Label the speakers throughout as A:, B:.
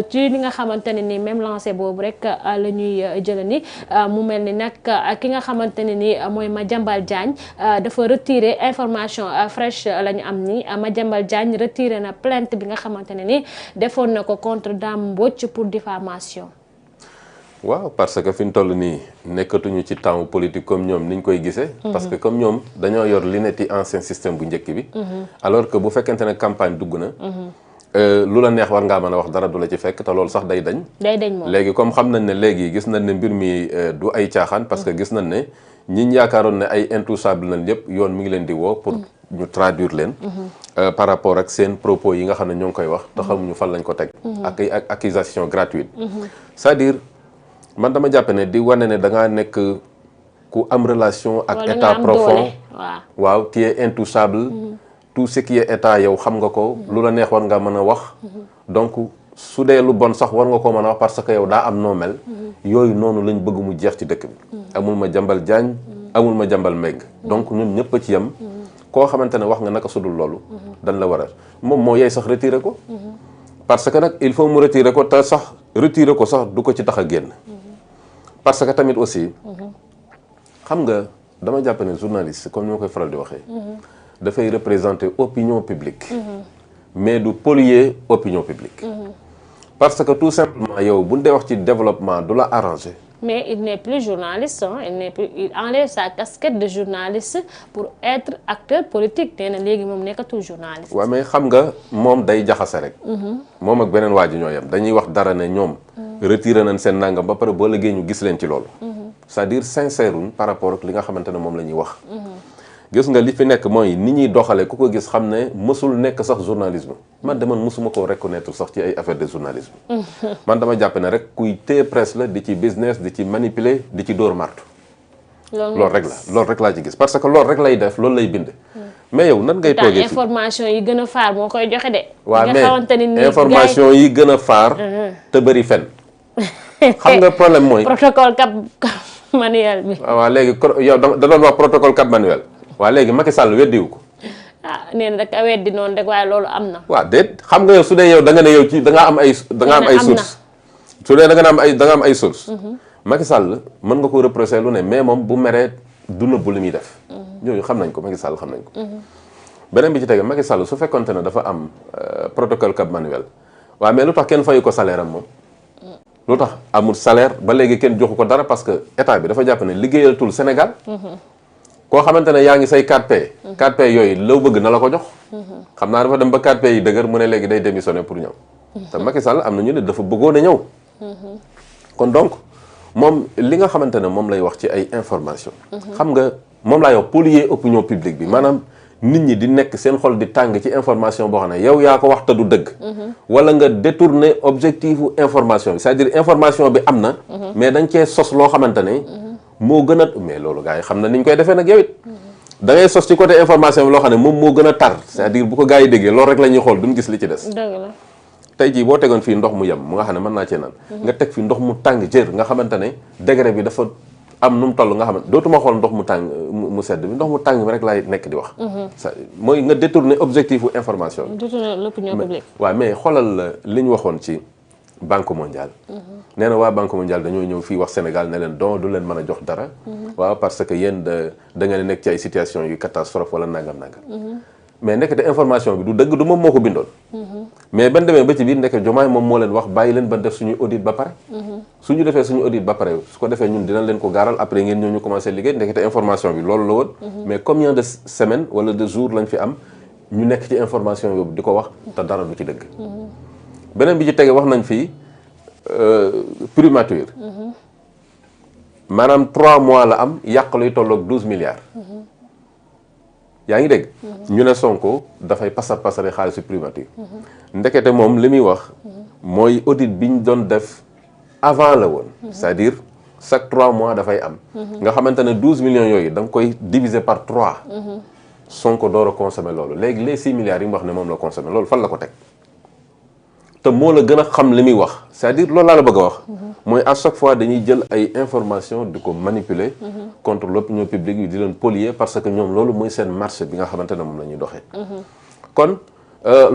A: ci li nga xamante ne ni même lancé boobu rek la ñuy jëlani mu mel ni nag ki nga xamante ne ni mooy Madiambal Diagne dafa retiré information fraîche la ñu am ni Madiambal Diagne retiré na plainte bi nga xamante ne ni defoon na ko contre Dame Mbodj pour diffamation.
B: waaw parce que fi ñu toll nii nekkatuñu ci temps politique comme ñoom niñ koy gisee. parce que comme ñoom dañoo yor li netti ancien système bu njëkk bi. alors que bu fekkente ne campagne dugg na. lu la neex war ngaa mën a wax dara du la ci fekk te loolu sax day dañ.
A: moom
B: léegi comme xam nañ ne léegi gis nañ ne mbir mi du ay caaxaan parce que gis nañ ne ñiñ yaakaaroon ne ay intouchable nañ yëpp yoon mi ngi leen di woo pour ñu traduire leen. par rapport ak seen propos yi nga xam ne ñoo ngi koy wax te xamuñu fan lañ ko teg. ak ay accusation gratuite. c'est-à-dire man dama jàpp ne di wane ne da ngaa nekk ku am relation ak état profond. waaw qui est intouchable. tout ce qui est état yow xam nga ko lu la neex war nga mën a wax donc su dee lu bon sax war nga ko mën a wax parce que yow daa am noo mel yooyu noonu lañ bëgg mu jeex ci dëkk bi amul Madiambal Diagne amul Madiambal Mbengue donc ñun ñëpp a ci yem koo xamante ne wax nga naka sudul loolu dañ la war a moom moo yey sax retiré ko parce que nag il faut mu retiré ko te sax retiré ko sax du ko ci tax a génn parce que tamit aussi xam nga dama jàpp ne journaliste comme ni ma koy faral di waxee dafay représenter opinion publique mais du polluer opinion publique parce que tout simplement yow bu ñu dee wax ci développement du la arranger.
A: mais il n'est plus journaliste il enlève sa casquette de journaliste pour être acteur politique nee na léegi moom nekkatul journaliste.
B: waaw mais xam nga moom day jaxase rek. moom ak beneen waa ji ñoo yem dañuy wax dara ne ñoom. retiré nañ seen nangam ba pare boo liggéey ñu gis leen ci loolu. c'est-à-dire sincère par rapport ak li nga xamante ne moom la ñuy wax. gis nga li fi nekk mooy ni ñuy doxalee ku ko gis xam ne mësul nekk sax journalisme man de man mësuma koo reconnaître sax ci ay affaire de journalisme man dama jàpp ne rek kuy téye presse la di ci business di ci manipuler di ci dóor martu loolu rek laa ci gis parce que loolu rek lay def loolu lay bind mais yow nan ngay toogee
A: information yi gën a faar moo koy joxe de
B: waaw mais information yi gën a faar te bëri fen xam nga problème mooy
A: protocole Cap Manuel bi
B: waaw léegi yow da doon wax protocole Cap Manuel waaw léegi Macky Sall weddiwu ko
A: nee na rek a weddi noonu rek waaye loolu am na
B: waaw déet xam nga yow su dee yow da nga ne yow ci da nga am ay source su dee da nga am ay source Macky Sall mën nga ko reprocher lu ne mais moom bu meree du nëbbu li muy def ñooñu xam nañ ko Macky Sall xam nañ ko beneen bi ci tege Macky Sall su fekkonte ne dafa am protocole Cap Manuel waaw mais lu tax kenn fayu ko salaire am moom lu tax amul salaire ba léegi kenn joxu ko dara parce que état bi dafa jàpp ne liggéeyatul Sénégal koo xamante ne yaa ngi say 4P 4P yooyu loo bëgg na la ko jox xam naa dafa dem ba 4P yi dëgër mu ne léegi day démissionner pour ñëw te Macky Sall am na ñu ne dafa bëggoon a ñëw kon donc moom li nga xamante ne moom lay wax ci ay information xam nga moom laay wax polluer opinion publique bi maanaam nit ñi di nekk seen xol di tàng ci information boo xam ne yow yaa ko wax te du dëgg wala nga détourner objectifu information bi c'est-à-dire information bi am na mais dañ cee sos loo xamante ne moo gën a mais loolu gars yi xam na ni ñu koy defee nag yow it da ngay sos ci côté information bi loo xam ne moom moo gën a tar c'est-à-dire bu ko gars yi déggee loolu rek la ñuy xool duñ gis li ci des.
A: dëgg la
B: tey jii boo tegoon fii ndox mu yem mu nga xam ne mën naa cee naan. nga teg fi ndox mu tàng jër nga xamante ne degré bi dafa am nu mu toll nga xamante dootuma xool ndox mu tàng mu sedd bi ndox mu tàng bi rek laay nekk di wax. mooy nga détourner objectifu information bi.
A: détourner l'opinion publique.
B: waaw mais xoolal li ñu waxoon ci. Banque mondiale nee na waa Banque mondiale dañoo ñëw fii wax Sénégal ne leen don du leen mën a jox dara waaw parce que yéen da ngeen nekk ci ay situation yu catastrophe wala nangam mais nekkate information bi du dëgg du moom moo ko bindoon mais ban demee ba ci biir ndeke Diomaye moom moo leen wax bàyyi leen ban def suñuy audit ba pare suñu defee suñu audit ba pare su ko defee ñun dinañ leen ko gaaral après ngeen ñëw ñu commencé liggéey ndekete information bi loolu la woon mais combien de semaines wala de jours lañ fi am ñu nekk ci information yoobu di ko wax te dara du ci dëgg beneen bi ci tege wax nañ fii primature maanaam 3 mois la am yàq luy tolloog 12 milliards yaa ngi dégg ñu ne Sonko dafay pasare xaalisu primature ndekete moom li muy wax mooy audit bi ñu doon def avant la woon c'est-à-dire chaque 3 mois dafay am nga xamante ne 12 millions yooyu da nga koy diviser par 3 Sonko door a consommer loolu léegi les 6 milliards yi mu wax ne moom la consommer loolu fan la ko teg te moo la gën a xam li muy wax c'est-à-dire loolu laa la bëgg a wax mooy à chaque fois dañuy jël ay information di ko manipuler contre l'opinion publique yi di leen polluer parce que ñoom loolu mooy seen marché bi nga xamante ne moom la ñuy doxee kon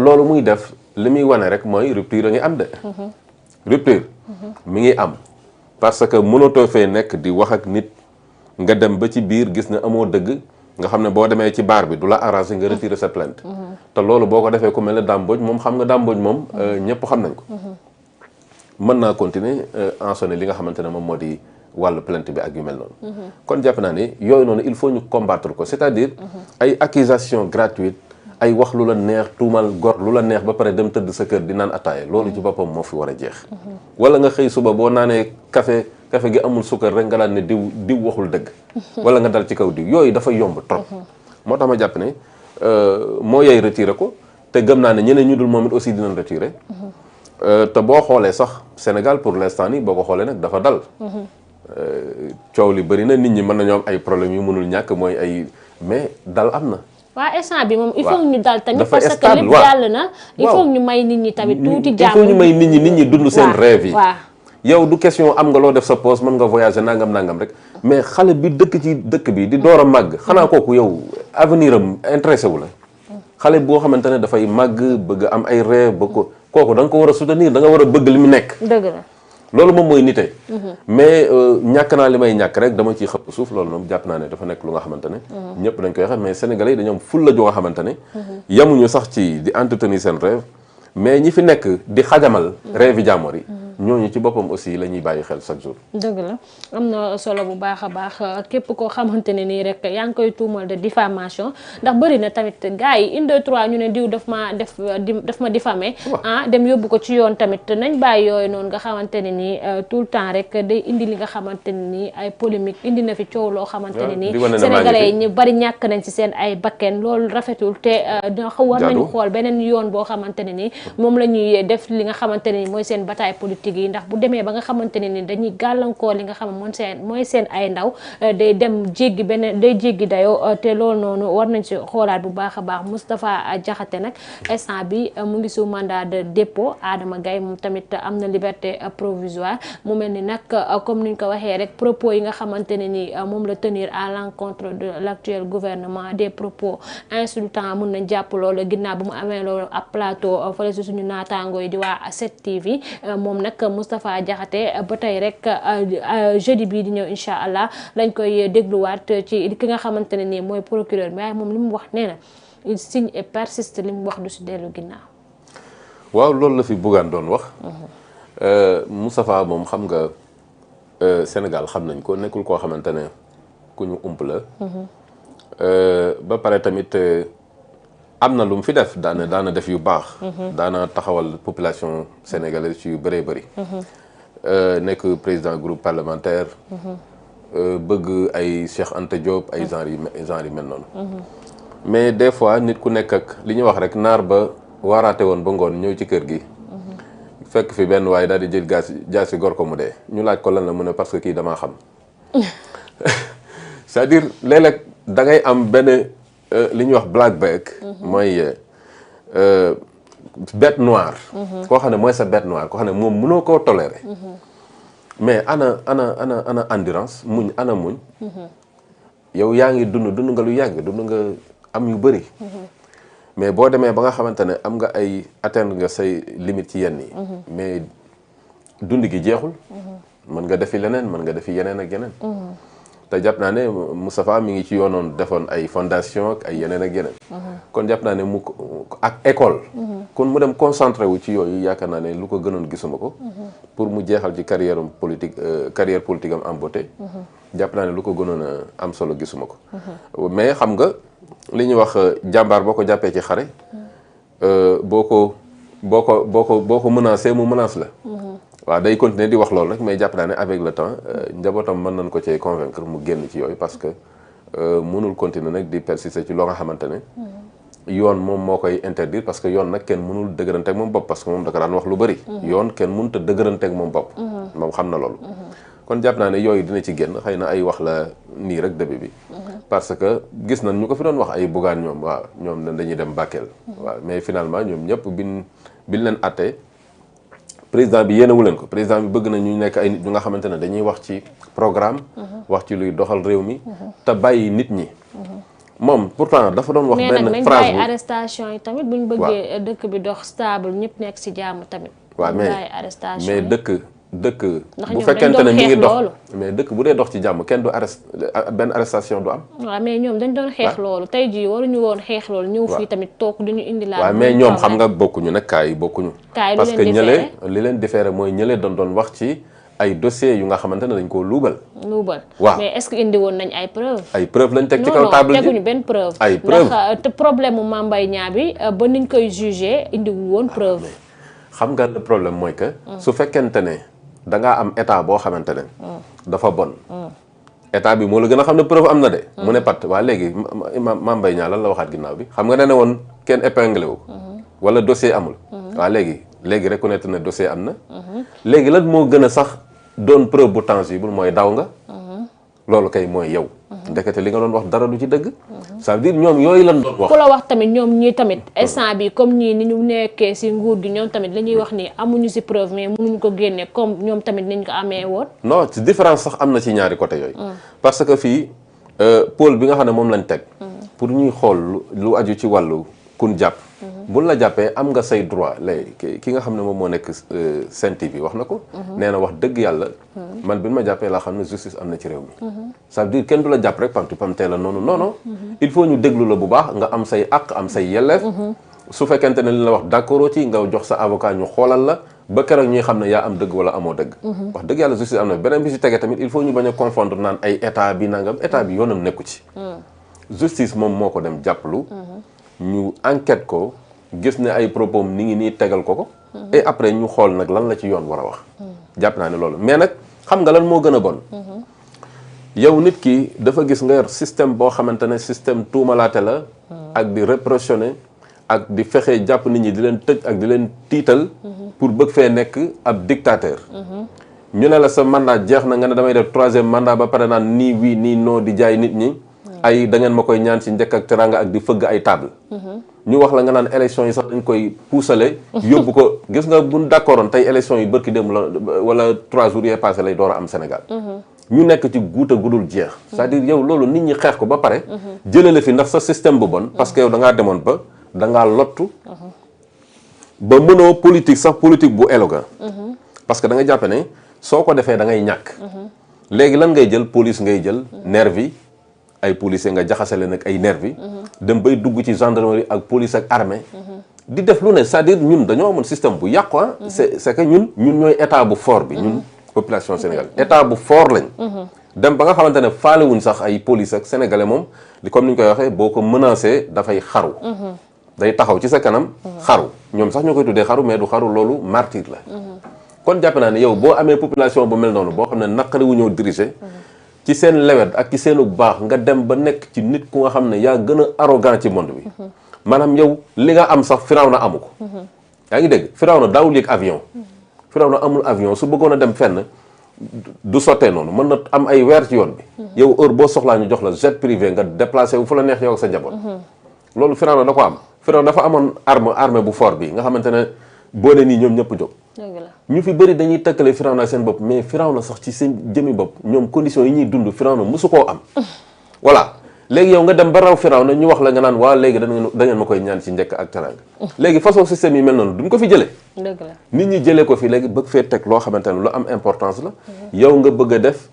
B: loolu muy def li muy wane rek mooy rupture a ngi am de rupture mi ngi am parce que mënatoo fee nekk di wax ak nit nga dem ba ci biir gis ne amoo dëgg nga xam ne boo demee ci baar bi du la arranger nga retirer sa plainte te loolu boo ko defee ku mel ne Dame Mbodj moom xam nga Dame Mbodj moom ñëpp xam nañ ko mën naa continuer ensonner li nga xamante ne moom moo di wàllu plainte bi ak yu mel noonu kon jàpp naa ne yooyu noonu il faut ñu combattre ko c'est-à-dire ay accusations gratuites ay wax lu la neex tuumal gor lu la neex ba pare dem tëdd sa kër di naan ataaya loolu ci boppam moo fi war a jeex wala nga xëy suba boo naanee café gi amul sukkar rek nga daan ne diw waxul dëgg wala nga dal ci kaw diw yooyu dafa yomb trop moo tax ma jàpp ne moo yey retiré ko te gëm naa ne ñeneen ñu dul moom it aussi dinañ retiré te boo xoolee sax Sénégal pour l'instant nii boo ko xoolee nag dafa dal coow li bëri na nit ñi mën nañoo am ay problèmes yu mënul ñàkk mooy ay mais dal am na
A: waa instant bi moom il faut ñu dal tamit parce que lépp jàll na il faut ñu may nit ñi tamit tuuti jàmm
B: il faut ñu may nit ñi dund seen rêve yi
A: waaw
B: yow du question am nga loo def sa poste mën nga voyager nangam rek mais xale bi dëkk ci dëkk bi di door a màgg xanaa kooku yow avenir am intéressé wu la xale boo xamante ne dafay màgg bëgg am ay rêve bëgg ko kooku da nga ko war a soutenir da nga war a bëgg li mu nekk
A: dëgg la
B: loolu moom mooy nite mais ñàkk naa li may ñàkk rek dama ciy xëpp suuf loolu moom jàpp naa ne dafa nekk lu nga xamante ne ñëpp dañ koy xam mais sénégalais yi dañoo am ful la joo nga xamante ne yamuñu sax ci di entretenir seen rêve mais ñi fi nekk di xajamal rêve yi jàmmoor yi ñooñu ci boppam aussi la ñuy bàyyi xel chaque jour.
A: dëgg la am na solo bu baax a baax képp koo xamante ne nii rek yaa ngi koy tuumal de diffamation ndax bëri na tamit gars yi une deux trois ñu ne diw daf ma diffamé dem yóbbu ko ci yoon tamit nañ bàyyi yooyu noonu nga xamante ne nii tout le temps rek day indi li nga xamante ne nii ay polémique indi na fi coow loo xamante ne nii sénégalais yi ñu bari ñàkk nañ ci seen ay bakken loolu rafetul te war nañu xool beneen yoon boo xamante ne nii moom la ñuy def li nga xamante ne nii mooy seen bataille politique yi ndax bu demee ba nga xamante ne ni dañuy gàllankoor li nga xam mooy seen ay ndaw day dem jéggi day jéggi dayoo te loolu noonu war nañ ci xoolaat bu baax a baax Moustapha Diakhaté nag instant bi mu ngi sous mandat de dépôt Adama Gaye moom tamit am na liberté provisoire mu mel ni nag comme niñ ko waxee rek propos yi nga xamante ne ni moom la tenir à l'encontre de l'actuel gouvernement des propos insultants mun nañ jàpp loolu ginnaaw bu mu amee loolu ab plateau fële si suñu naataango yi di waa 7TV moom nag Moustapha Diakhaté ba tey rek jeudi bii di ñëw incha allah lañ koy dégluwaat ci ki nga xamante ne nii mooy procureur bi waaye moom li mu wax nee na il signe et persiste li mu wax du si dellu ginnaaw.
B: waaw loolu la fi Bougane doon wax. Moustapha moom xam nga Sénégal xam nañ ko nekkul koo xamante ne ku ñu ump la. ba pare tamit am na lu mu fi def daana def yu baax. daana taxawal population sénégalaise ci yu bëree bëri. nekk président groupe parlementaire. bëgg ay Cheikh Anta Diop ay genre yi mel noonu. mais des fois nit ku nekk ak li ñuy wax rek naar ba waaraate woon ba ngoon ñëw ci kër gi. fekk fi benn waaye daal di jël jaasi gor ko mu dee ñu laaj ko lan la mu ne parce que kii damaa xam. c'est-à-dire léeg-léeg da ngay am benn li ñuy wax black bag. mooy bête noire. koo xam ne mooy sa bête noire koo xam ne moom mënoo koo tolérer. mais ana endurance muñ ana muñ. yow yaa ngi dund nga lu yàgg dund nga am yu bëri. mais boo demee ba nga xamante ne am nga ay atteindre nga say limite ci yenn yi. mais dund gi jeexul. mën nga defi leneen mën nga defi yeneen ak yeneen. te jàpp naa ne Moustapha mi ngi ci yoonoon defoon ay fondation ak ay yeneen ak yeneen. kon jàpp naa ne mu ak école. kon mu dem concentré wu ci yooyu yaakaar naa ne lu ko gënoon gisuma ko. pour mu jeexal ci carrière politique am en beauté. jàpp naa ne lu ko gënoon a am solo gisuma ko. mais xam nga li ñuy wax jàmbaar boo ko jàppee ci xare. boo ko menacé mu menace la. waaw day continuer di wax loolu rek mais jàpp naa ne avec le temps njabootam mën nañ ko cee convaincre mu génn ci yooyu parce que mënul continuer nag di persister ci loo nga xamante ne yoon moom moo koy interdire parce que yoon nag kenn mënul dëgëranteeg moom bopp parce que moom da ko daan wax lu bëri. yoon kenn mënut a dëgëranteeg moom bopp. moom xam na loolu. kon jàpp naa ne yooyu dina ci génn xëy na ay wax la nii rek début bi. parce que gis nañ ñu ko fi doon wax ay Bougane ñoom waaw ñoom dañuy dem Bakel. waaw mais finalement ñoom ñëpp biñ leen attee président bi yéenewu leen ko président bi bëgg na ñu nekk ay nit ñu nga xamante ne dañuy wax ci programme. wax ci luy doxal réew mi. te bàyyi nit ñi. moom pourtant dafa doon wax benn phrase
A: mais nag arrestation yi tamit bu ñu bëggee dëkk bi dox stable ñëpp nekk ci jàmm tamit.
B: waaw mais dëkk bu
A: ñoom
B: fekkente
A: dañ
B: ne
A: doon
B: mi ngi
A: xeex
B: dox
A: loolu.
B: mais dëkk bu dee dox ci jàmm kenn du benn arrestation du am.
A: waaw mais ñoom dañ doon xeex loolu tey jii waruñu woon xeex loolu. ñëw fii tamit toog duñu indi laa.
B: waaw mais ñoom xam nga bokkuñu nag cas yi bokkuñu. parce que ñële li leen différé mooy ñële doon wax ci ay dossiers yu nga xamante ne dañ koo luubal. waaw
A: mais est-ce que indi woon nañ ay preuve
B: ay preuve lañ teg ci kaw table ji
A: teguñu benn preuve.
B: ay preuve
A: ndax te problème mu Mame Mbaye Niang bi ba niñ koy jugé indiwul woon preuve.
B: xam nga le problème mooy que. su fekkente ne da ngaa am état boo xamante ne. dafa bon. état bi moo la gën a xam ne preuve am na de. mu ne pat waa léegi Mame Mbaye Niang lan la waxaat ginnaaw bi xam nga ne woon kenn épinglé wu. wala dossier amul. waa léegi reconnaître ne dossier am na. léegi lan moo gën a sax doon preuve bu tangible mooy daw nga. loolu kay mooy yow. ndekete li nga doon wax dara du ci dëgg. ça veut dire ñoom yooyu lan doon wax.
A: ku la wax tamit ñoom ñii tamit instant bi comme ñii ni ñu nekkee ci nguur gi ñoom tamit la ñuy wax ni amuñu ci preuve mais mënuñu ko génne comme ñoom tamit niñ ko amee woon. non
B: ci différence sax am na ci ñaari côté yooyu. parce que fii pôle bi nga xam ne moom lañ teg. pour ñuy xool lu aju ci wàllu kun jàpp. buñ la jàppee am nga say droit léegi ki nga xam ne moom moo nekk Sen TV wax na ko. nee na wax dëgg yàlla. man bi ma jàppee laa xam ne justice am na ci réew mi. ça veut dire kenn du la jàpp rek pamti pamtee la noonu non il faut ñu déglu la bu baax nga am say àq am say yelleef. su fekkente ne li la wax d'accord ci nga jox sa avocat ñu xoolal la ba keroog ñuy xam ne yaa am dëgg wala amoo dëgg. wax dëgg yàlla justice am na beneen bi ci tege tamit il faut ñu bañ a confondre naan ay état bi nangam état bi yoonam nekku ci. justice moom moo ko dem jàppalu. ñu enquête ko. gis ne ay propos ni ngi nii tegal ko. et après ñu xool nag lan la ci yoon war a wax. jàpp naa ne loolu mais nag xam nga lan moo gën a bon. yow nit ki dafa gis nga yor système boo xamante ne système tuumalaate la. ak di répressionner ak di fexe jàpp nit ñi di leen tëj ak di leen tiital. pour bëgg fee nekk ab dictateur. ñu ne la sa mandat jeex na nga ne damay def 3e mandat ba pare naan nii oui nii non di jaay nit ñi. ay da ngeen ma koy ñaan ci njëkk ak teranga ak di fëgg ay table. ñu wax la nga naan élection yi sax dañ koy puusale. yóbbu ko gis nga buñ d'accordoon tey élection yi bërki dem la wala 3 jours yee passé lay door a am Sénégal. ñu nekk ci guuta gudul jeex. c'est-à-dire yow loolu nit ñi xeex ko ba pare. jëlee la fi ndax sa système bu bon. parce que yow da ngaa demoon ba da ngaa lottu. ba mënoo politique sax politique bu élégant. parce que da nga jàpp ne soo ko defee da ngay ñàkk. léegi lan ngay jël police ngay jël nervi ay policiers nga jaxase leen ak ay nervi dem bay dugg ci gendarmerie ak police ak armée di def lu ne c'est-à-dire ñun dañoo amoon système bu yàqu c'est que ñun ñooy état bu fort bi ñun population sénégalaise état bu fort lañ dem ba nga xamante ne faalewuñ sax ay police ak sénégalais moom li comme ni ñu koy waxee boo ko menacé dafay xaru day taxaw ci sa kanam xaru ñoom sax ñoo koy tuddee xaru mais du xaru loolu martyr la kon jàpp naa ne yow boo amee population bu mel noonu boo xam ne naqari wu ñëw diriger ci seen lewet ak ci seenu baax nga dem ba nekk ci nit ku nga xam ne yaa gën a arrogant ci monde bi maanaam yow li nga am sax Firawna amu ko yaa ngi dégg Firawna daawul yéeg avion Firawna amul avion su bëggoon a dem fenn du sottee noonu mën na am ay weer ci yoon bi yow heure boo soxlaa ñu jox la jet privé nga déplacé wu fu la neex yow ak sa njaboot loolu Firawna da ko am Firawna dafa amoon armée bu fort bi nga xamante ne boo ne nii ñoom ñëpp jóg ñu fi bëri dañuy tëkkale Firawna seen bopp mais Firawna sax ci seen jëmi bopp ñoom conditions yi ñuy dund Firawna mosu koo am voilà léegi yow nga dem ba raw Firawna ñu wax la nga naan waa léegi da ngeen ma koy ñaan ci njëkk ak teranga léegi façon système yi mel noonu duñ ko fi jëlee nit ñi jëlee ko fi léegi bëgg fee teg loo xamante ne lu am importance la yow nga bëgg a def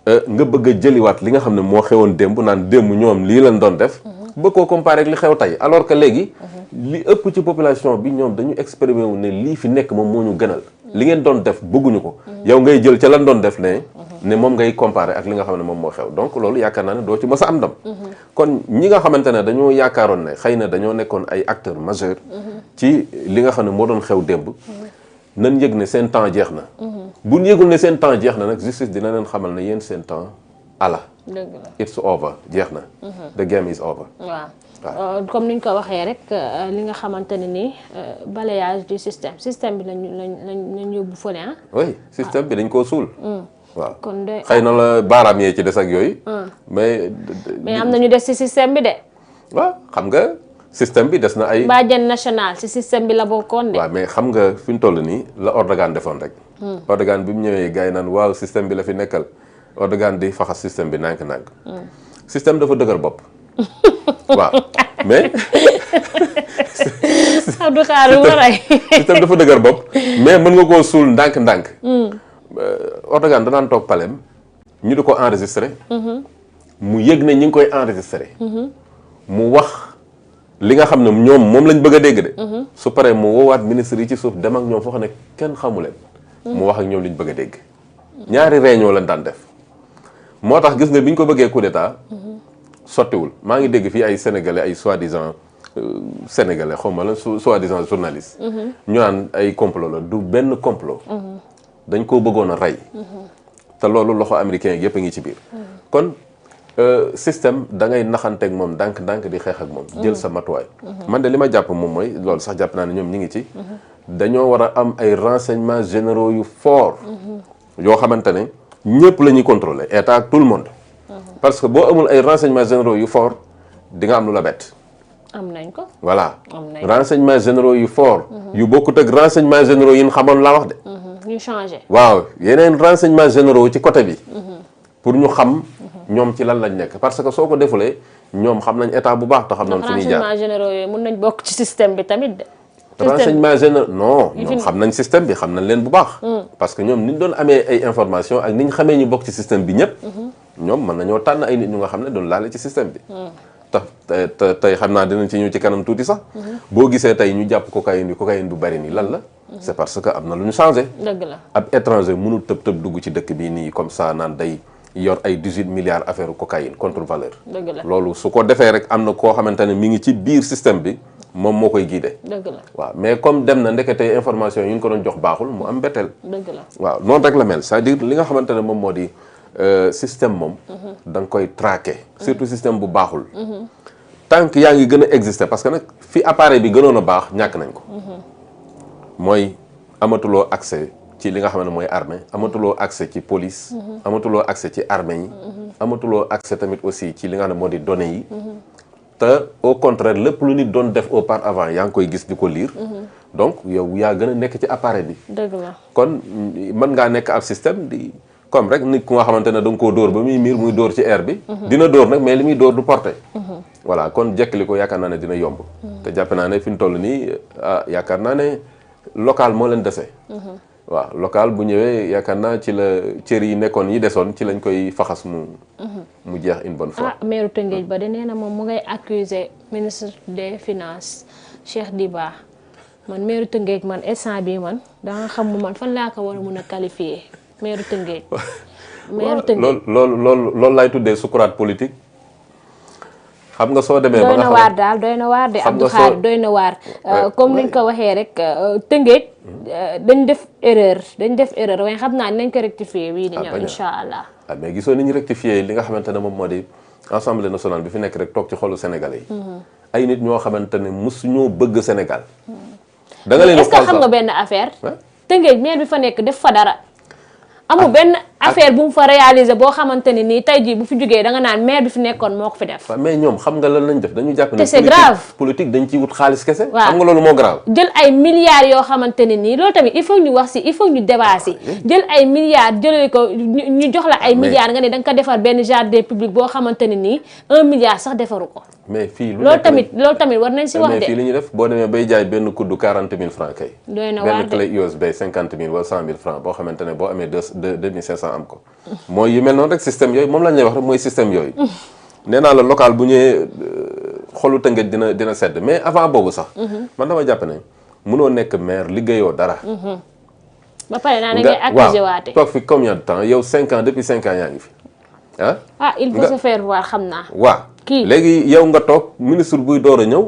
B: nga bëgg a jëliwaat li nga xam ne moo xewoon démb naan démb ñoom lii lañ doon def bëgg koo comparer ak li xew tey alors que léegi li ëpp ci population bi ñoom dañu expérimenté wu ne lii fi nekk moom moo ñu gënal li ngeen doon def bëgguñu ko yow ngay jël ca lan doon def ne moom ngay comparer ak li nga xam ne moom moo xew donc loolu yaakaar naa ne doo ci mës a am ndam kon ñi nga xamante ne dañoo yaakaaroon ne xëy na dañoo nekkoon ay acteurs majeurs ci li nga xam ne moo doon xew démb nan yëg ne seen temps jeex na buñ yëgul ne seen temps jeex na nag justice dina leen xamal ne yéen seen temps ala it's over jeex na the game is over
A: waaw comme ni ñu ko waxee rek li nga xamante ne nii balayage du système bi lañ yóbbu fële ah.
B: oui système bi dañ koo suul. waaw
A: kon de
B: xëy na la baaraam yee ci des ak yooyu. mais
A: am na ñu des ci système bi de.
B: waaw xam nga système bi des na ay.
A: bàjjen national ci système bi la bokkoon de.
B: waaw mais xam nga fi ñu toll nii la Erdogan defoon rek. Erdogan bi mu ñëwee gars yi naan waaw système bi la fi nekkal Erdogan di faxas système bi nànk-nànk. système dafa dëgër bopp. waaw mais
A: Abdou Khadre mu rey.
B: système dafa dëgër bopp mais mën nga koo suul ndànk-ndànk. Erdogan danaan toog palem ñu di ko enregistré. mu yëg ne ñi ngi koy enregistré. mu wax li nga xam ne ñoom moom lañ bëgg a dégg de. su paree mu woowaat ministre yi ci suuf dem ak ñoom foo xam ne kenn xamu leen. mu wax ak ñoom liñ bëgg a dégg. ñaari réunion lañ daan def. moo tax gis nga bi ñu ko bëggee coup d'état sottiwul maa ngi dégg fii ay sénégalais ay soi-disant sénégalais xaw ma la soi-disant journaliste. ñu naan ay complot la du benn complot. dañ koo bëggoon a rey. te loolu loxo américain yëpp a ngi ci biir. kon système da ngay naxanteeg moom ndànk-ndànk di xeex ak moom. jël sa matuwaay. man de li ma jàpp moom mooy loolu sax jàpp naa ne ñoom ñi ngi ci. dañoo war a am ay renseignements généraux yu fort. yoo xamante ne ñëpp la ñuy contrôler état ak tout le monde. parce que boo amul ay renseignements généraux yu fort di nga am lu la bett.
A: am nañ ko.
B: voilà
A: am nañ ko.
B: renseignements généraux yu fort. yu bokkut ak renseignements généraux yi ñu xamoon laa wax de.
A: ñu changé.
B: waaw yeneen renseignements généraux ci côté bi. pour ñu xam ñoom ci lan lañ nekk parce que soo ko defulee ñoom xam nañ état bu baax te xam nañ fu ñuy jaar.
A: renseignements généraux yooyu mën nañ bokk ci système bi tamit de.
B: renseignements généraux non ñoom xam nañ système bi xam nañ leen bu baax. parce que ñoom ni ñu doon amee ay information ak ni ñu xamee ñu bokk ci système bi ñëpp. ñoom mën nañoo tànn ay nit ñu nga xam ne doon laale ci système bi. te tey xam naa dinañ ci ñëw ci kanam tuuti sax. boo gisee tey ñu jàpp cocaïne bu bari nii lan la. c'est parce que am na lu ñu changé.
A: dëgg la
B: ab étranger mënul tëb dugg ci dëkk bi nii comme ça naan day yor ay 18 milliards affaire cocaïne contre valeur.
A: dëgg la
B: loolu su ko defee rek am na koo xamante ne mi ngi ci biir système bi moom moo koy guider.
A: dëgg la
B: waaw mais comme dem na ndekete information yi ñu ko doon jox baaxul mu am mbetteel.
A: dëgg la
B: waaw noonu rek la mel c'est-à-dire li nga xamante ne moom moo di système moom. da nga koy traquer. surtout système bu baaxul. tant que yaa ngi gën a exister parce que nag fi appareil bi gënoon a baax ñàkk nañ ko. mooy amatuloo accès ci li nga xam ne mooy armée amatuloo accès ci police. amatuloo accès ci armée yi. amatuloo accès tamit aussi ci li nga xam ne moo di données yi. te au contraire lépp lu nit doon def auparavant yaa ngi koy gis di ko lire. donc yow yaa gën a nekk ci appareil bi.
A: dëgg la
B: kon mën ngaa nekk ab système di comme rek nit ku nga xamante ne da nga koo dóor ba muy miir muy dóor ci air bi. dina dóor nag mais li muy dóor du porté. voilà kon jekkali ko yaakaar naa ne dina yomb. te jàpp naa ne fi ñu toll nii yaakaar naa ne local moo leen dese. waaw local bu ñëwee yaakaar naa ci la cër yi nekkoon yi desoon ci lañ koy faxas mu jeex une bonne fois.
A: maire Tëngéej ba de nee na moom mu ngay accuser ministre des finances Cheikh Diba man maire Tëngéej man instant bi man danga xam man fan laa ko war a mun a qualifier maire Tëngéej. maire Tëngéej
B: loolu laay tuddee sukuraat politique. xam nga soo demee ba nga xam
A: doy na waar de Abdou Khadre doy na waar comme niñ ko waxee rek Tëngéej dañ def erreur waaye xam naa nañ ko rectifier wii di ñëw insha allah.
B: mais gisoo ni ñu rectifier li nga xamante ne moom moo di assemblée nationale bi fi nekk rek toog ci xolu sénégalais yi. ay nit ñoo xamante ne mosuñoo bëgg Sénégal. da nga leen
A: est-ce que xam nga benn affaire. Tëngéej maire bi fa nekk def fa dara. amul benn affaire bu mu fa réaliser boo xamante ne nii tey jii bu fi jógee da nga naan maire bi fi nekkoon moo ko fi def.
B: mais ñoom xam nga lan lañ def dañu jàpp ne.
A: te c'est grave
B: politique dañ ciy wut xaalis kese.
A: waaw
B: xam nga loolu moo grave.
A: jël ay milliards yoo xamante ne nii loolu tamit il faut ñu wax si il faut ñu débat si jël ay milliards jëlee ko ñu jox la ay milliards nga ne da nga ko defar benn jardin public boo xamante ne nii 1 milliard sax defaru ko.
B: mais fii
A: loolu tamit war nañ si wax de.
B: mais fii li ñuy def boo demee bay jaay benn kuddu 40 000 francs kay.
A: doy na waar
B: benn clé USB 50 000 wala 100 000 francs boo xamante ne boo amee 2500 am ko. mooy yu mel noonu rek système yooyu moom lañ lay wax rek mooy système yooyu. nee naa la local bu ñëwee xolu Tëngéej dina sedd mais avant boobu sax. man dama jàpp ne mënoo nekk maire liggéeyoo dara.
A: ba pare naa ne ngay accusé waate.
B: toog fi combien de temps yow 5 ans depuis 5 ans yaa ngi fi ah.
A: il faut se faire voir xam naa.
B: waaw léegi yow nga toog ministre buy door a ñëw.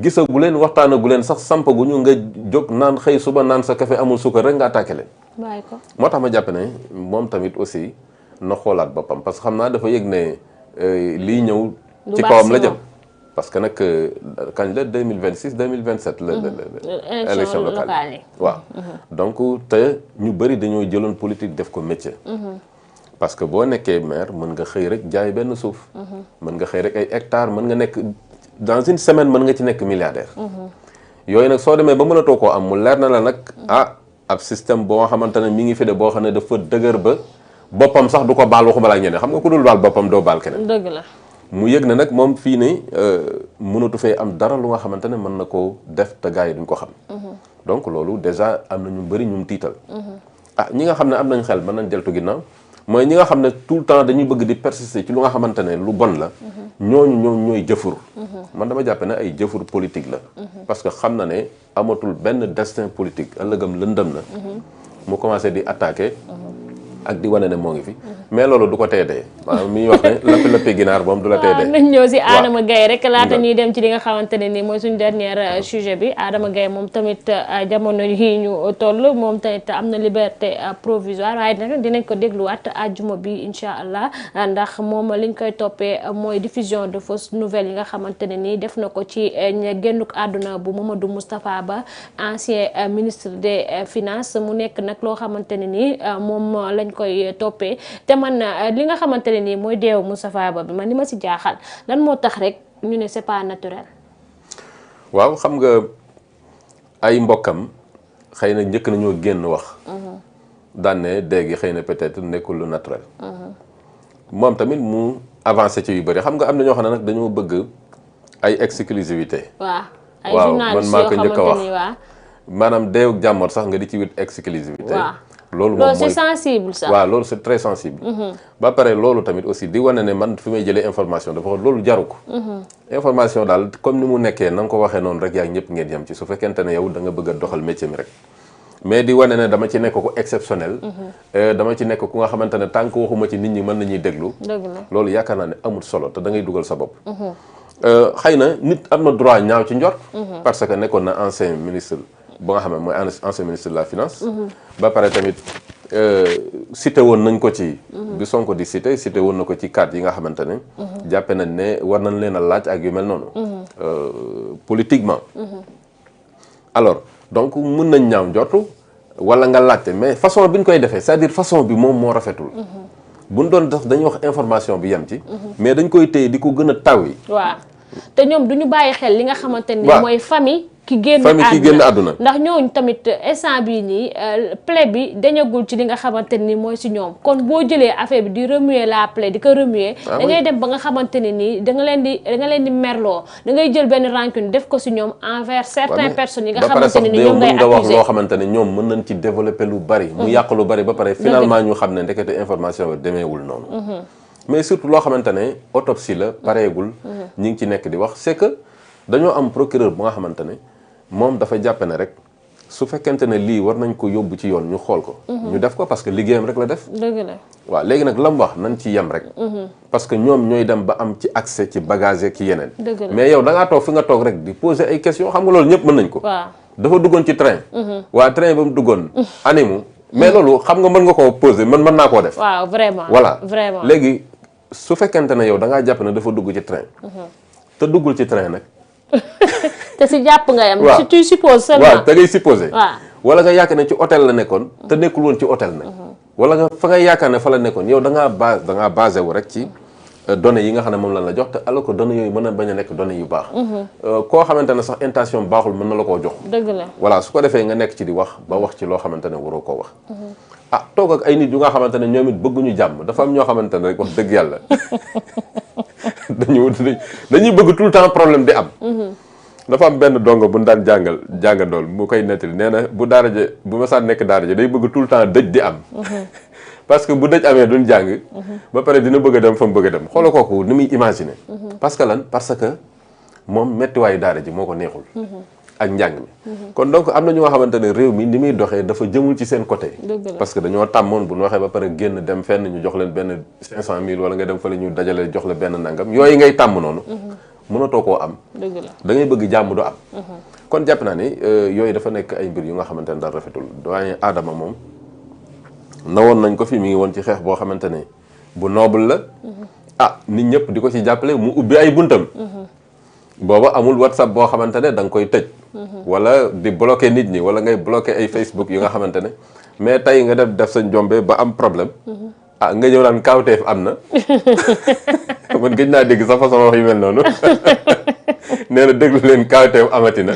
B: gisagu leen waxtaanagu leen sax sampaguñu nga jóg naan xëy suba naan sa café amul suukar rek nga attaqué leen.
A: bàyyi ko
B: moo tax ma jàpp ne moom tamit aussi na xoolaat boppam parce que xam naa dafa yëg ne lii ñëw. ci kawam la jëm. parce que nag kañ la 2026 2027 la élection locale yi waaw donc te ñu bëri dañoo jëloon politique def ko métier. parce que boo nekkee maire mën nga xëy rek jaay benn suuf. mën nga xëy rek ay hectares mën nga nekk dans une semaine mën nga ci nekk milliardaire. yooyu nag soo demee ba mënatoo koo am mu leer na la nag ab système boo xamante ne mi ngi fi de boo xam ne dafa dëgër ba boppam sax du ko baal waxuma la ak ñeneen xam nga ku dul baal boppam doo baal keneen.
A: dëgg la
B: mu yëg na nag moom fii ne mënatu fee am dara lu nga xamante ne mën na koo def te gars yi duñ ko xam. donc loolu déjà am na ñu bëri ñu tiital. ñi nga xam ne am nañ xel mën nañ deltu ginnaaw mooy ñi nga xam ne tout le temps dañuy bëgg di persister ci lu nga xamante ne lu bon la. ñooy jëfur. man dama jàpp ne ay jëfur politique la. parce que xam na ne amatul benn destin politique ëllëgam lëndëm na. mu commencé di attaquer. ak di wane ne moo ngi fi mais loolu du ko tee dee maanaam mi wax ne lëppi ginaar moom du la tee dee.
A: nañ ñëw si Adama Gaye rek laata ñuy dem ci li nga xamante ne nii mooy suñu dernier sujet bi Adama Gaye moom tamit jamono yi ñu toll moom tamit am na liberté provisoire waaye nag dinañ ko dégluwaat àjjuma bi incha allah ndax moom liñ koy toppee mooy diffusion de fausses nouvelles yi nga xamante ne nii def na ko ci génnuk àdduna bu Mamadou Moustapha Ba ancien ministre des finances mu nekk nag loo xamante ne nii moom lañ koy toppee te man li nga xamante ne nii mooy deewu Moustapha Ba bi man li ma si jaaxal lan moo tax rek ñu ne c'est pas naturel.
B: waaw xam nga ay mbokkam xëy na njëkk nañoo génn wax. daan ne dégg xëy na peut-être nekkul lu naturel. moom tamit mu avancé ci yu bëri xam nga am na ñoo xam ne nag dañoo bëgg ay exclusivité.
A: ay journalistes
B: man maa ko njëkk a wax
A: waaw.
B: maanaam deewu jàmmoor sax nga di ci wut exclusivité. loolu
A: moom c'est sensible ça.
B: waaw loolu c'est très sensible. ba pare loolu tamit aussi di wane ne man fi may jëlee information dafa loolu jaru ko. information daal comme ni mu nekkee na nga ko waxee noonu rek yaa ñëpp ngeen yem ci su fekkente ne yow da nga bëgg a doxal métier mi rek. mais di wane ne dama ci nekk ku exceptionnel. dama ci nekk ku nga xamante ne tant que waxuma ci nit ñi mën nañuy déglu. loolu yaakaar naa ne amul solo te da ngay dugal sa bopp. xëy na nit am na droit ñaaw ci njort. parce que nekkoon na ancien ministre. ba nga xam ne mooy ancien ministre de la finance. ba pare tamit cité woon nañ ko ci. bi Sonko di cité woon na ko ci cadre yi nga xamante ne. jàppe nañ ne war nañ leen a laaj ak yu mel noonu. politiquement. alors donc mun nañ ñaaw njortu wala nga laajte mais façon bi ñu koy defee c'est-à-dire façon bi moom moo rafetul. buñ doon def dañuy wax information bi yem ci. mais dañ koy téye di ko gën a taw yi.
A: waaw te ñoom du ñu bàyyi xel li nga xamante ni mooy famille. ki génn
B: àdduna
A: ndax ñooñu tamit instant bii nii plaie bi dañagul ci li nga xamante ni mooy si ñoom kon boo jëlee affaire bi di remuer la plaie di ko remuer da ngay dem ba nga xamante ne nii da nga leen di merloo da ngay jël benn rancune def ko si ñoom envers certaines personnes yi nga xamante ne ni ñoom ngay
B: nga wax loo xamante ne ñoom mën nañ ci développer lu bari mu yàq lu bari ba pare finalement ñu xam ne ndekete information bi demeewul noonu mais surtout loo xamante ne autopsie la pareegul ñi ngi ci nekk di wax c'est que dañoo am procureur bu nga xamante ne moom dafa jàppe ne rek su fekkente ne lii war nañ ko yóbbu ci yoon ñu xool ko. ñu def ko parce que liggéeyam rek la def.
A: dëgg la
B: waaw léegi nag lam wax nañ ci yem rek. parce que ñoom ñooy dem ba am ci accès ci bagage ci yeneen. mais yow da ngaa toog fi nga toog rek di poser ay questions xam nga loolu ñëpp mën nañ ko.
A: waaw
B: dafa duggoon ci train. waa train ba mu duggoon. animu mais loolu xam nga mën nga koo poser man mën naa koo def.
A: waaw vraiment
B: voilà
A: vraiment
B: léegi su fekkente ne yow da ngaa jàpp ne dafa dugg ci train. te duggul ci train nag.
A: te si jàpp nga yam. waaw tu supposes seulement.
B: waaw da ngay supposé.
A: waaw
B: wala nga yaakaar ne ci hôtel la nekkoon. te nekkul woon ci hôtel nag. wala nga fa nga yaakaar ne fa la nekkoon yow da ngaa basé wu rek ci données yi nga xam ne moom lan la jox te alors que données yooyu mën na bañ a nekk données yu baax. koo xamante ne sax intention baaxul mën na la koo jox.
A: dëgg la
B: voilà su ko defee nga nekk ci di wax ba wax ci loo xamante ne waroo koo wax. toog ak ay nit yu nga xamante ne ñoom it bëgguñu jàmm dafa am ñoo xamante ne rek wax dëgg yàlla dañuy bëgg tout le temps problème di am. dafa am benn dongo bu ñu daan jàngandool mu koy nettali nee na bu daara ja bu ma saan nekk daara ja day bëgg tout le temps dëj di am. parce que bu dëj amee duñ jàng. ba pare dina bëgg a dem fa mu bëgg a dem xoola kooku ni muy imaginer. parce que lan parce que moom méttiwaayu daara ji moo ko neexul. ak njàng mi. kon donc am na ñu nga xamante ne réew mi ni muy doxee dafa jëmul ci seen côté. parce que dañoo tàmmoon bu ñu waxee ba pare génn dem fenn ñu jox leen benn 500000 wala nga dem fa la ñu dajale jox la benn nangam yooyu ngay tàmm noonu. mënatoo koo am.
A: dëgg la
B: da ngay bëgg jàmm du am. kon jàpp naa ni yooyu dafa nekk ay mbir yu nga xamante ne daal rafetul doyen Adama moom nawoon nañ ko fi mi ngi woon ci xeex boo xamante ne bu noble la. nit ñëpp di ko ci jàppale mu ubbi ay buntam. booba amul WhatsApp boo xamante ne da nga koy tëj. wala di bloquer nit ñi wala ngay bloquer ay Facebook yu nga xamante ne mais tey nga def sa njombe ba am problème. nga ñëw naan kaawteef am na man gëj naa dégg sa façon wax yu mel noonu nee na déglu leen kaawteef amati na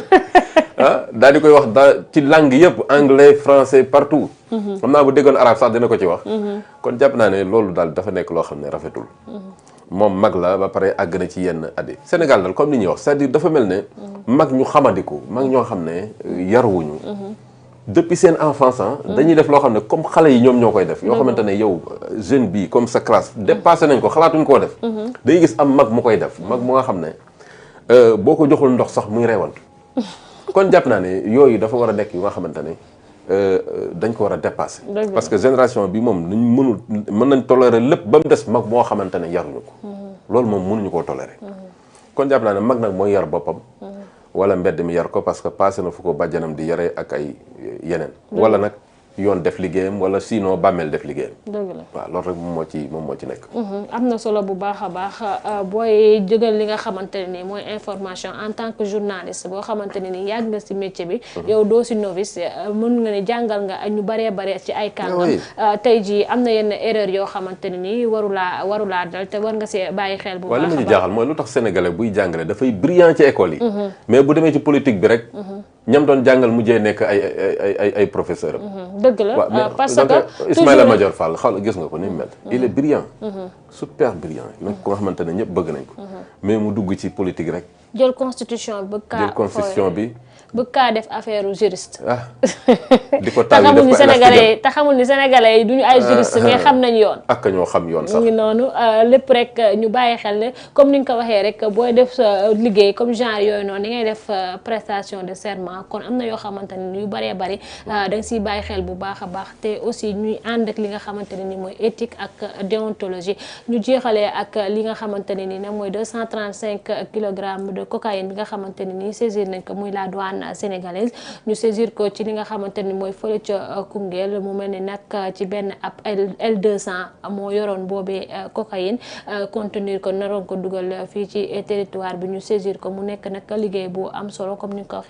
B: daal di koy wax ci langue yëpp anglais français partout. xam naa bu déggoon arabe sax dina ko ci wax. kon jàpp naa ne loolu daal dafa nekk loo xam ne rafetul. moom mag la ba pare àgg na ci yenn at yi Sénégal dal comme ni ñuy wax c'est-à-dire dafa mel ne mag ñu xamandiku mag ñoo xam ne yaruwuñu depuis seen enfance dañuy def loo xam ne comme xale yi ñoom ñoo koy def yoo xamante ne yow jeune bi comme sa classe dépassé nañ ko xalaatuñ koo def day gis am mag mu koy def mag mu nga xam ne boo ko joxul ndox sax muy reewantu kon jàpp naa ne yooyu dafa war a nekk yu nga xamante ne dañ ko war a dépasser parce que génération bi moom mën nañ tolérer lépp ba mu des mag moo xamante ne yaruñu ko loolu moom mënuñu koo tolérer kon jàpp naa ne mag nag mooy yar boppam wala mbedd mi yar ko parce que passé na fu ko bàjjanam di yare ak ay yeneen wala nag yoon def liggéeyam wala sinon bàmmeel def liggéeyam.
A: dëgg la
B: waaw loolu rek moom moo ci nekk.
A: am na solo bu baax a baax booy jógal li nga xamante ne nii mooy information en tant que journaliste boo xamante ne nii yàgg nga si métier bi. yow doo si novice mën nga ne jàngal nga ñu baree bare ci ay kàngam. tey jii am na yenn erreur yoo xamante ne nii warulaa dal te war nga see bàyyi xel bu baax a baax.
B: li ma ci jaaxal mooy lu tax sénégalais buy jàngale dafay brillant ci école yi. mais bu demee ci politique bi rek. ñam doon jàngal mujjee nekk ay professeur am.
A: dëgg la parce que
B: Ismaïla Madior Fall xaw gis nga ko ni mu mel. il est brillant. super brillant nag ko nga xamante ne ñëpp bëgg nañ ko. mais mu dugg ci politique rek.
A: jël constitution bi
B: jël constitution bi.
A: bëgg kaa def affaire juriste.
B: di ko taal
A: def ko te xamul ni sénégalais yi duñu ay juriste mais xam nañ yoon.
B: ak ñoo xam yoon sax.
A: mu ngi noonu lépp rek ñu bàyyi xel ne comme ni nga ko waxee rek booy def sa liggéey comme genre yooyu noonu ni ngay def prestation de serment kon am na yoo xamante ne yu bëree bëri da nga siy bàyyi xel bu baax a baax te aussi ñuy ànd ak li nga xamante ne ni mooy éthique ak déontologie ñu jeexalee ak li nga xamante ne ni nag mooy 235 kilogrammes de cocaïne bi nga xamante ne ni saisir nañ ko muy la douane sénégalaise ñu saisir ko ci li nga xamante ni mooy fële ca Koungheul mu mel ni nag ci benn ab L200 moo yoroon boobee cocaïne contenir ko naroon ko dugal fii ci territoire bi ñu saisir ko mu nekk nag liggéey bu am solo comme ni nga ko waxee